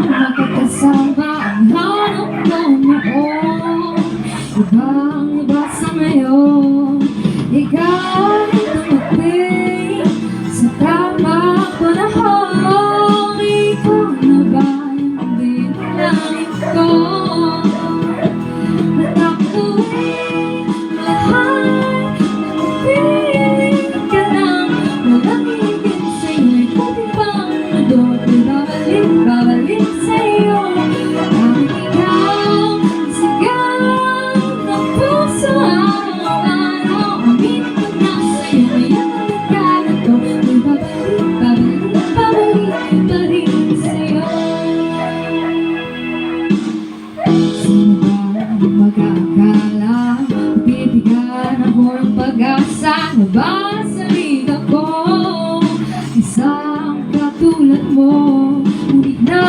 Magkakasama ang hanap ko noon. Ibang-iba sa ngayon. Ikaw ay dumating sa tamang panahon. Ikaw na ba yung dinalangin ko? At ako'y lahat napiling ka nang nalangin sa'yo'y pati pang mundo. Babalik sa'yo. Bakit ikaw sigaw ng puso araw-araw? Aminin ko na sa'yo ngayon ang nagkala ko. May babalik pa rin sa'yo. Sino ba mag-aakala bibigyan ako ng pag-asa na ba sa liga ko? Isang katulad mo, ngunit na